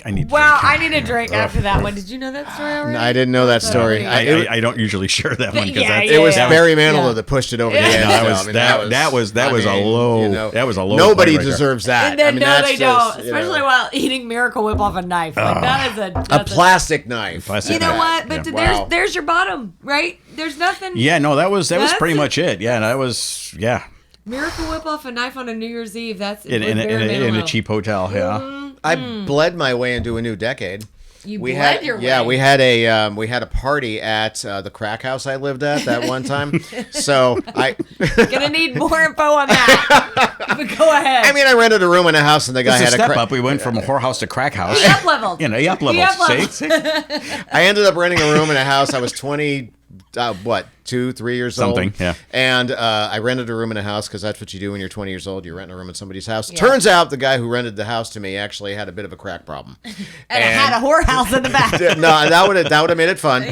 I need. Wow, I need a drink after that one. Did you know that story already? I didn't know that story. I don't usually share that one because Yeah, that's yeah, It was yeah. Barry Manilow that pushed it over the Yeah. edge. that though. was I mean, that was a low that was a low. Nobody point right there. deserves that. And then, I mean, no, that's they just, don't. Especially while eating Miracle Whip off a knife. Like, that is a plastic knife. Plastic You know knife. what? But Wow. there's your bottom, right? There's nothing. Yeah, no, that was That's pretty it. much it. Yeah, that was Miracle Whip off a knife on a New Year's Eve. That's in a Manilow. cheap hotel. Yeah, I bled my way into a new decade. You We bled had your yeah, way. we had a party at the crack house I lived at that one time. So Gonna need more info on that. But go ahead. I mean, I rented a room in a house, and the guy it's a had a step crack. up. We went from a whorehouse to crack house. He up-leveled. You know, he up He levels. up-leveled. See? I ended up renting a room in a house. I was 2, 3 years old. Something, yeah. And I rented a room in a house because that's what you do when you're 20 years old. You rent a room in somebody's house. Turns out the guy who rented the house to me actually had a bit of a crack problem. and it had a whorehouse in the back. No, that would have made it fun.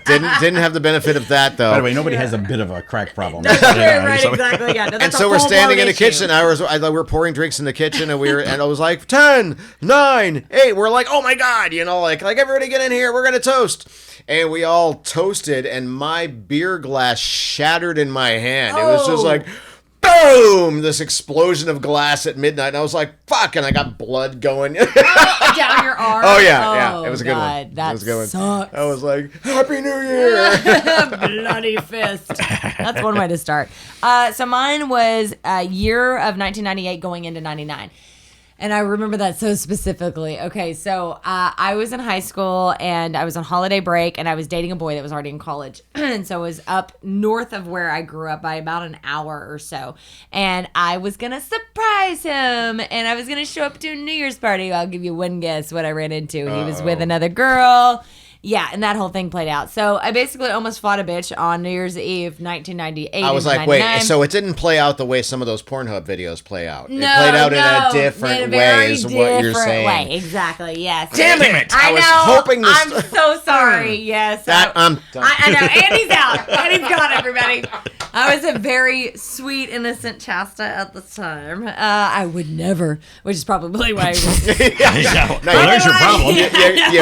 Didn't have the benefit of that though. By the way, nobody has a bit of a crack problem. Right, exactly. Yeah, no, And that's so a we're standing in the full-blown kitchen. issue. We were pouring drinks in the kitchen, and I was like 10, 9, 8. We're like, oh my god, like everybody get in here. We're gonna toast, and we all toasted, and my beer glass shattered in my hand. It was just like, boom! This explosion of glass at midnight, and I was like, fuck! And I got blood going. Down your arm. Oh yeah, it was a good one. That It was a good one. sucks. I was like, Happy New Year! Bloody fist. That's one way to start. So mine was a year of 1998 going into 99. And I remember that so specifically. Okay, so I was in high school and I was on holiday break and I was dating a boy that was already in college. And so it was up north of where I grew up by about an hour or so. And I was going to surprise him and I was going to show up to a New Year's party. I'll give you one guess what I ran into. He was with another girl. Yeah, and that whole thing played out. So I basically almost fought a bitch on New Year's Eve, 1998. I was like, wait, so it didn't play out the way some of those Pornhub videos play out. It played out in a different way is what you're saying. Way. Exactly, yes. Damn it! I was hoping this... I'm so sorry, yes. I'm done. I know, Andy's out. Andy's gone, everybody. I was a very sweet, innocent Chasta at the time. I would never, which is probably why I was... Well, there's your problem. You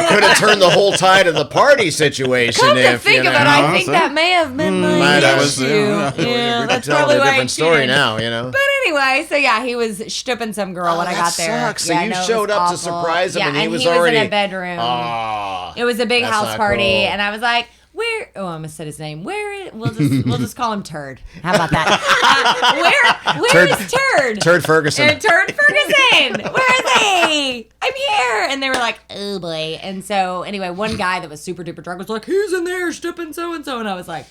could have turned the whole tide of the party situation. Come to if think of it, I think that may have been my issue. Yeah, that's probably why I different story cheated. now, you know. But anyway, so yeah, he was stooping some girl when I got there. Sucks. So yeah, you no, showed up to awful. surprise him, and he was he already in a bedroom. Oh, it was a big that's house not party, cool. and I was like, "Where?" Oh, I'm gonna say his name. We'll just call him Turd. How about that? Where is Turd? Turd Ferguson. And Turd Ferguson. Where is he? I'm here. And they were like, oh boy. And so anyway, one guy that was super duper drunk was like, he's in there stepping so and so, and I was like,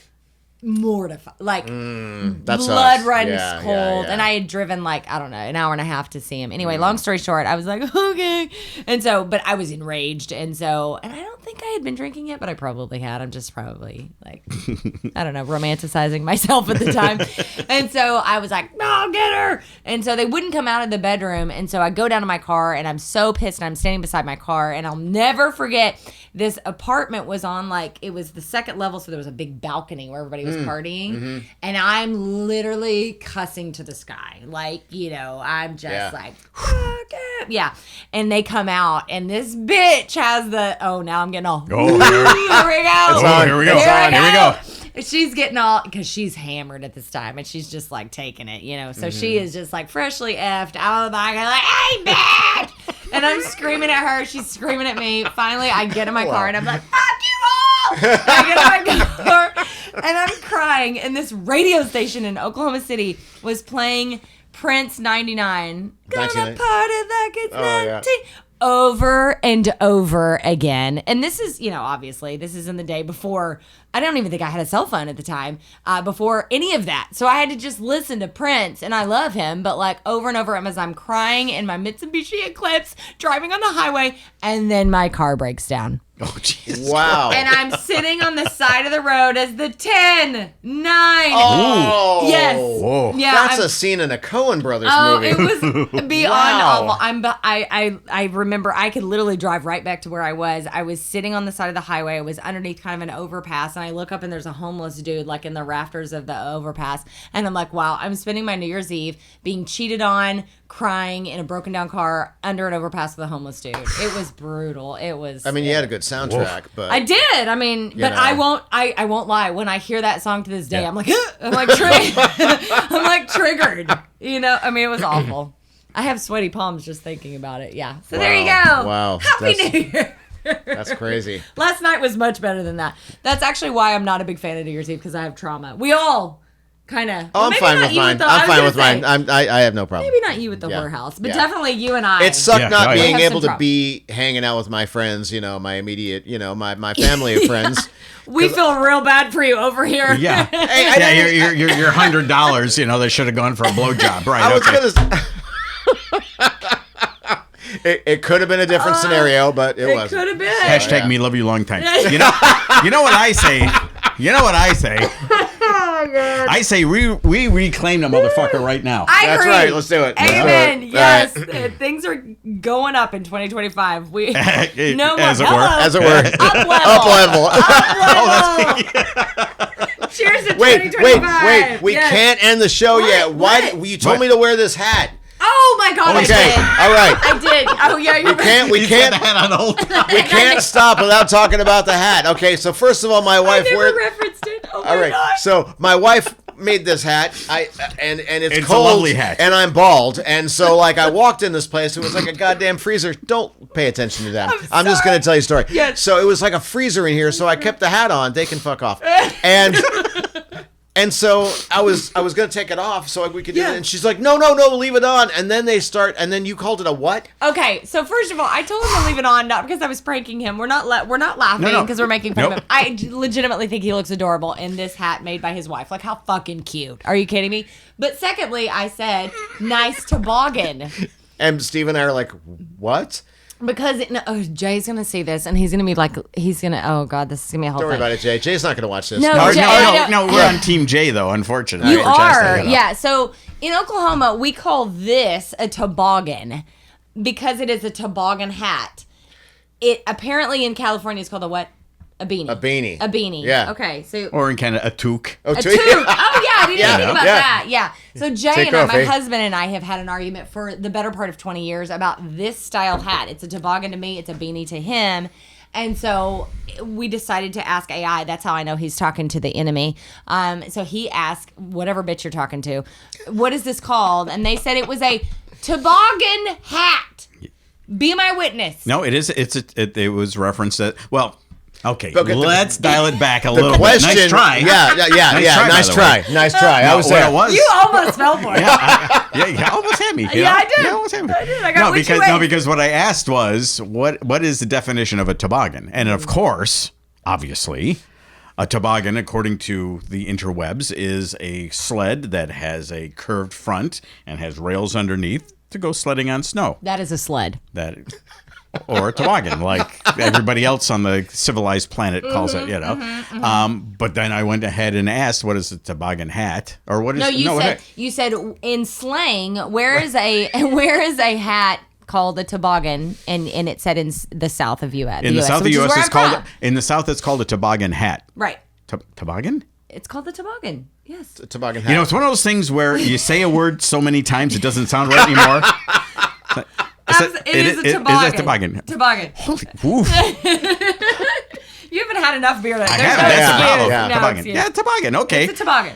mortified, like that blood sucks. runs Yeah, cold. yeah. And I had driven like, I don't know, an hour and a half to see him. Anyway, long story short, I was like, okay. And so, but I was enraged. And so, and I don't think I had been drinking yet, but I probably had. I'm just probably like, I don't know, romanticizing myself at the time. And so I was like, no, get her. And so they wouldn't come out of the bedroom. And so I go down to my car and I'm so pissed and I'm standing beside my car and I'll never forget this apartment was on like, it was the second level. So there was a big balcony where everybody was partying. And I'm literally cussing to the sky. Like, you know, I'm just like, fuck it. Yeah. And they come out and this bitch has the, oh, now I'm getting all, Oh, here we go. Here we go. She's getting all, because she's hammered at this time and she's just like taking it, you know. So she is just like freshly effed out of the back. I'm like, hey, bitch! And I'm screaming at her. She's screaming at me. Finally, I get in my car and I'm like, fuck you all! I get in my car and I'm crying. And this radio station in Oklahoma City was playing Prince 99. Gonna party like it's 19. Over and over again. And this is, you know, obviously, this is in the day before, I don't even think I had a cell phone at the time, before any of that. So I had to just listen to Prince, and I love him, but like over and over as I'm crying in my Mitsubishi Eclipse, driving on the highway, and then my car breaks down. Oh, Jesus. Wow. And I'm sitting on the side of the road as the 10, 9. Oh. Yes. Whoa. Yeah, That's I'm- a scene in a Coen Brothers movie. it was beyond Wow. awful. I remember I could literally drive right back to where I was. I was sitting on the side of the highway. I was underneath kind of an overpass, and I look up and there's a homeless dude like in the rafters of the overpass, and I'm like, wow, I'm spending my New Year's Eve being cheated on, crying in a broken down car under an overpass with a homeless dude. It was brutal. It was. I mean, you had a good soundtrack, but I did. I mean, but know. I won't lie. When I hear that song to this day, I'm like, I'm like triggered. You know, I mean, it was awful. I have sweaty palms just thinking about it. Yeah. So there you go. Wow. Happy New Year. That's crazy. Last night was much better than that. That's actually why I'm not a big fan of New Year's Eve, because I have trauma. We all kind of. Oh, I'm fine with mine. I'm fine with mine. I have no problem. Maybe not you with the Yeah. whorehouse, but Yeah. definitely you and I. It sucked Yeah. not Oh, yeah. being We have able some to trauma. be hanging out with my friends, you know, my immediate, you know, my family of friends. We feel real bad for you over here. Yeah. Hey, Yeah, your $100, you know, they should have gone for a blowjob. Right. I was Okay. gonna. It could have been a different scenario, but it It wasn't. could have been. Hashtag me love you long time. You know what I say? You know what I say? Oh, God. I say we reclaim the motherfucker right now. I That's agree. right. Let's do it. Let's do Amen. it. Yes. All right. Things are going up in 2025. We no more. As it were. Hello. As it were. Up level. Up level. Cheers to Wait. 2025. We Yes. can't end the show yet. Why? What? You told me to wear this hat. Oh my God. I Okay. did. All right. I did. Oh yeah. You're right. We He's can't. got the hat on the whole time. We can't stop without talking about the hat. Okay, so first of all, my I wife never referenced it. Oh my All right, God. so my wife made this hat. And it's It's a cold, lovely hat. and I'm bald, and so like I walked in this place, it was like a goddamn freezer. Don't pay attention to them. I'm just sorry. gonna tell you a story. Yes. So it was like a freezer in here, so I kept the hat on. They can fuck off. And And so I was going to take it off so we could do Yeah. it. And she's like, no, leave it on. And then they start, and then you called it a what? Okay, so first of all, I told him to leave it on, not because I was pranking him. We're not laughing No. because we're making fun Nope. of him. I legitimately think he looks adorable in this hat made by his wife. Like, how fucking cute. Are you kidding me? But secondly, I said, nice toboggan. And Steve and I are like, what? Because Jay's going to see this, and he's going to be like, oh, God, this is going to be a whole Don't worry thing. about it, Jay. Jay's not going to watch this. No, No, Jay, I no, know. we're on Team J, though, unfortunately. You for Chasta, are, you know. yeah. So in Oklahoma, we call this a toboggan because it is a toboggan hat. It apparently in California is called a what? A beanie. A beanie. A beanie. Yeah. Okay. So Or in Canada, a toque. Oh, a toque. Oh yeah, I didn't Yeah. think about Yeah. that. Yeah. So Jay Take and I, off, my eh? husband and I have had an argument for the better part of 20 years about this style hat. It's a toboggan to me. It's a beanie to him. And so we decided to ask AI. That's how I know he's talking to the enemy. So he asked whatever bitch you're talking to, what is this called? And they said it was a toboggan hat. Be my witness. No, it is. It was referenced at, well, okay, Okay, let's dial it back a The little question. bit. Nice try. Yeah. Nice try, by the way. Nice try. I No, was what there. it was. You almost fell for it. Yeah, you almost had me. you Yeah, know? I did. You almost had me. I did. I got which way. because what I asked was what is the definition of a toboggan? And of course, obviously, a toboggan, according to the interwebs, is a sled that has a curved front and has rails underneath to go sledding on snow. That is a sled. Or a toboggan, like everybody else on the civilized planet calls it, you know. But then I went ahead and asked, what is a toboggan hat? Or what is You said in slang, where is a hat called a toboggan, and it said in the south of U.S. in the south of the which is U.S. where it's I'm called from. in the south it's called a toboggan hat. Right. Toboggan? It's called the toboggan. Yes. Toboggan hat. You know, it's one of those things where you say a word so many times it doesn't sound right anymore. It is a toboggan. It is a toboggan. Toboggan. Holy, oof. You haven't had enough beer. I There's haven't. no That's the excuse. problem. Yeah. No Toboggan. excuse. Yeah, toboggan. Okay. It's a toboggan.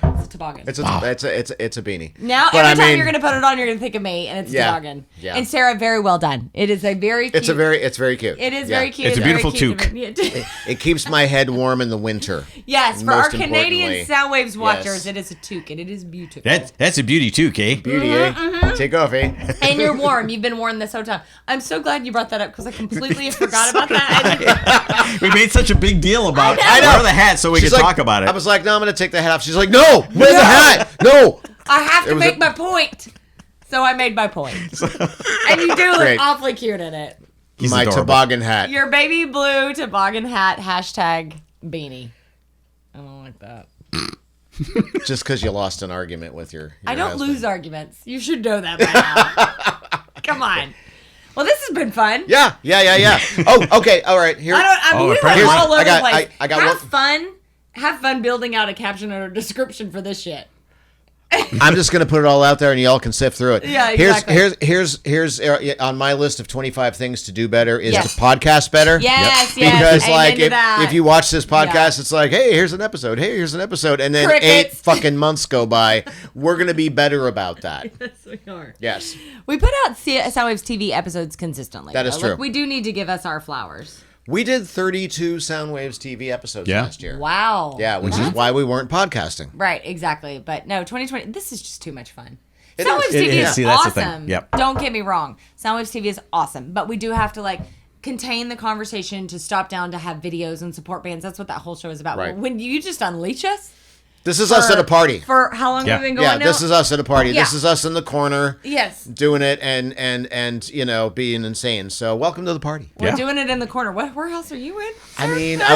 It's a toboggan. It's a beanie. Now, But every I time mean- you're going to put it on, you're going to think of me, and it's a Yeah. toboggan. Yeah. And Sarah, very well done. It is a very cute. It's very cute. It is Yeah. very cute. It's a very beautiful cute. toque. It keeps my head warm in the winter. Yes, for our Most Canadian importantly. Soundwaves watchers, Yes. Mm-hmm, it is a toque, and it is beautiful. That's a beauty too, Kay. Beauty, eh? Take off, eh? And you're warm. You've been warm this whole time. I'm so glad you brought that up because I completely forgot about that. We made such a big deal about I know. wear the hat so we She's could like- talk about it. I was like, no, I'm going to take the hat off. She's like, no, wear the hat. No. I have It to was make a- my point. So I made my point. And you do look Great. awfully cute in it. He's My adorable. toboggan hat. Your baby blue toboggan hat, hashtag beanie. I don't like that. Just because you lost an argument with your I don't husband. lose arguments. You should know that by now. Come on. Well, this has been fun. Yeah. Oh, okay. All right. Here. We went apparently- all over I got- the place. I got Have one- fun. Have fun building out a caption or a description for this shit. I'm just gonna put it all out there, and y'all can sift through it. Yeah, exactly. Here's on my list of 25 things to do better is Yes. to podcast better. Yes, Because Amen like to that. if you watch this podcast, Yeah. it's like, hey, here's an episode. Hey, here's an episode, and then Crickets. 8 fucking months go by. We're gonna be better about that. Yes, we are. Yes. We put out Soundwaves TV episodes consistently. That is though. true. Like, we do need to give us our flowers. We did 32 Soundwaves TV episodes Yeah. last year. Wow. Yeah, which is why we weren't podcasting. Right, exactly. But no, 2020, this is just too much fun. It Soundwaves is. TV It is. is See, that's the thing. awesome. Yep. Don't get me wrong. Soundwaves TV is awesome. But we do have to like contain the conversation to stop down to have videos and support bands. That's what that whole show is about. Right. When you just unleash us. This is us at a party. For how long Yeah. have we been going Yeah, now? this is us at a party. Yeah. This is us in the corner Yes. doing it and you know, being insane. So welcome to the party. We're Yeah. doing it in the corner. What warehouse are you in? I mean, I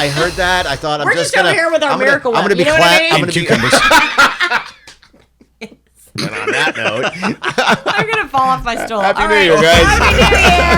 heard that. I thought I'm We're just just over gonna here with our I'm gonna, Miracle I'm gonna Whip, be you know what I mean? I'm gonna be Cucumbers. And on that note, I'm going to fall off my stool. Happy All New right. Year, guys. Happy New Year.